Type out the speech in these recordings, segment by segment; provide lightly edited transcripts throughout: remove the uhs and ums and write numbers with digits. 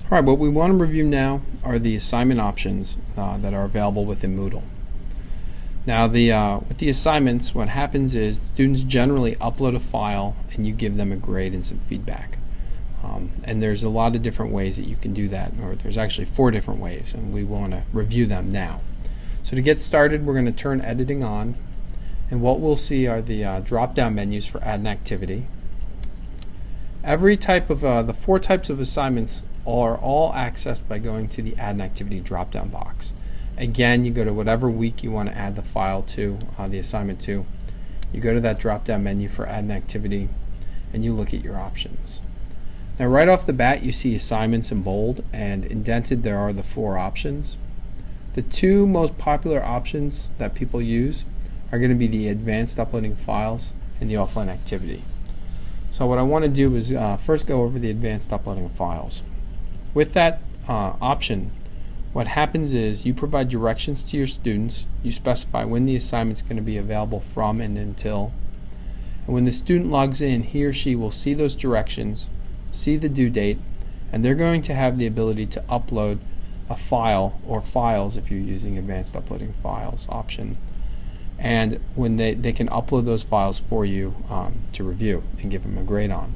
All right, what we want to review now are the assignment options that are available within Moodle. Now, with the assignments, what happens is students generally upload a file and you give them a grade and some feedback. And there's a lot of different ways that you can do that, or there's actually 4 different ways, and we want to review them now. So to get started, we're going to turn editing on, and what we'll see are the drop-down menus for add an activity. Every type of the 4 types of assignments are all accessed by going to the Add an Activity drop-down box. Again, you go to whatever week you want to add the file to, the assignment to. You go to that drop-down menu for Add an Activity, and you look at your options. Now, right off the bat, you see assignments in bold, and indented there are the 4 options. The 2 most popular options that people use are going to be the advanced uploading files and the offline activity. So what I want to do is first go over the advanced uploading files. With that option, what happens is you provide directions to your students. You specify when the assignment is going to be available from and until. And when the student logs in, he or she will see those directions, see the due date, and they're going to have the ability to upload a file or files if you're using advanced uploading files option. And when they can upload those files for you to review and give them a grade on.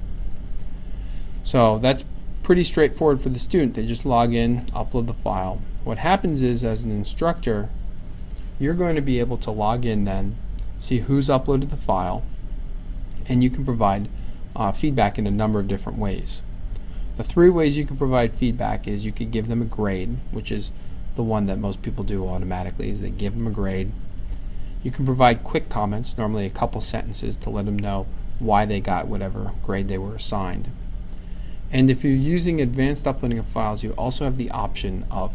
So that's pretty straightforward for the student. They just log in, upload the file. What happens is, as an instructor, you're going to be able to log in then, see who's uploaded the file, and you can provide feedback in a number of different ways. The 3 ways you can provide feedback is you could give them a grade, which is the one that most people do automatically, is they give them a grade. You can provide quick comments, normally a couple sentences, to let them know why they got whatever grade they were assigned. And if you're using advanced uploading of files, you also have the option of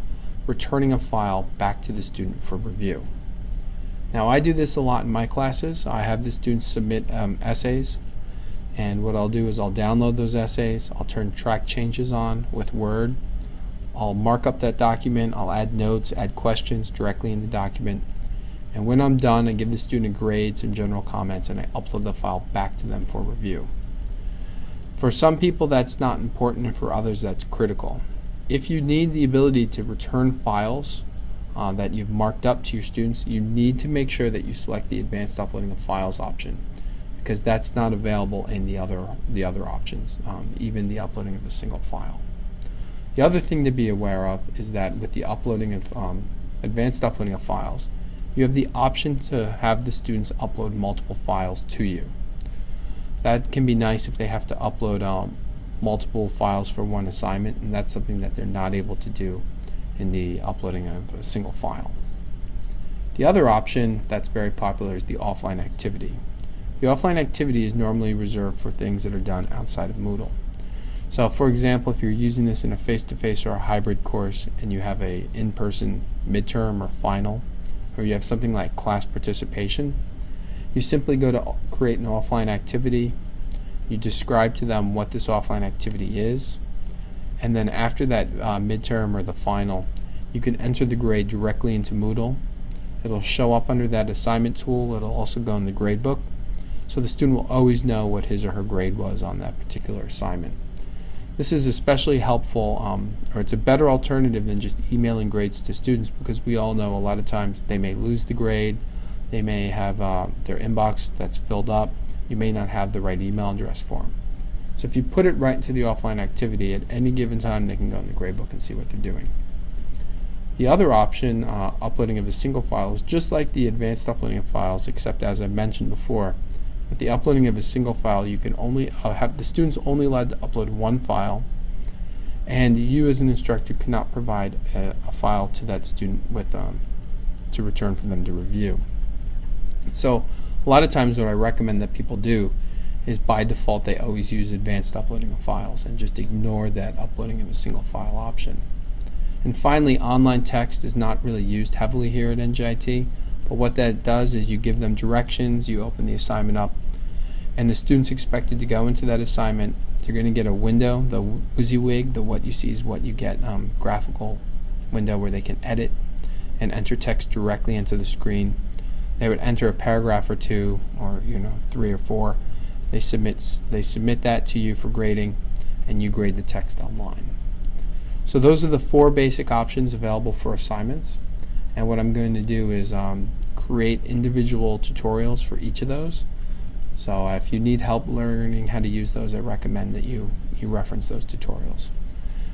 returning a file back to the student for review. Now, I do this a lot in my classes. I have the students submit essays, and what I'll do is I'll download those essays, I'll turn track changes on with Word, I'll mark up that document, I'll add notes, add questions directly in the document, and when I'm done, I give the student a grade, some general comments, and I upload the file back to them for review. For some people that's not important, and for others that's critical. If you need the ability to return files that you've marked up to your students, you need to make sure that you select the advanced uploading of files option, because that's not available in the other options, even the uploading of a single file. The other thing to be aware of is that with the uploading of advanced uploading of files, you have the option to have the students upload multiple files to you. That can be nice if they have to upload multiple files for one assignment, and that's something that they're not able to do in the uploading of a single file. The other option that's very popular is the offline activity. The offline activity is normally reserved for things that are done outside of Moodle. So for example, if you're using this in a face-to-face or a hybrid course and you have a in-person midterm or final, or you have something like class participation, you simply go to create an offline activity, you describe to them what this offline activity is, and then after that midterm or the final, you can enter the grade directly into Moodle. It'll show up under that assignment tool. It'll also go in the grade book, so the student will always know what his or her grade was on that particular assignment. This is especially helpful, or it's a better alternative than just emailing grades to students, because we all know a lot of times they may lose the grade, they may have their inbox that's filled up, you may not have the right email address for them. So if you put it right into the offline activity, at any given time they can go in the gradebook and see what they're doing. The other option, uploading of a single file, is just like the advanced uploading of files, except as I mentioned before, with the uploading of a single file, you can only have the students only allowed to upload one file, and you as an instructor cannot provide a file to that student with to return for them to review. So a lot of times what I recommend that people do is by default they always use advanced uploading of files and just ignore that uploading of a single file option. And finally, online text is not really used heavily here at NJIT, but what that does is you give them directions, you open the assignment up, and the student's expected to go into that assignment. They're going to get a window, the WYSIWYG, the what you see is what you get graphical window where they can edit and enter text directly into the screen. They would enter a paragraph or 2, or 3 or 4. They submit that to you for grading, and you grade the text online. So those are the 4 basic options available for assignments. And what I'm going to do is create individual tutorials for each of those. So if you need help learning how to use those, I recommend that you reference those tutorials.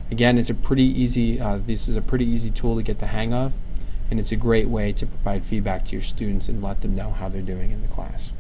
Again, it's a pretty easy, this is a pretty easy tool to get the hang of, and it's a great way to provide feedback to your students and let them know how they're doing in the class.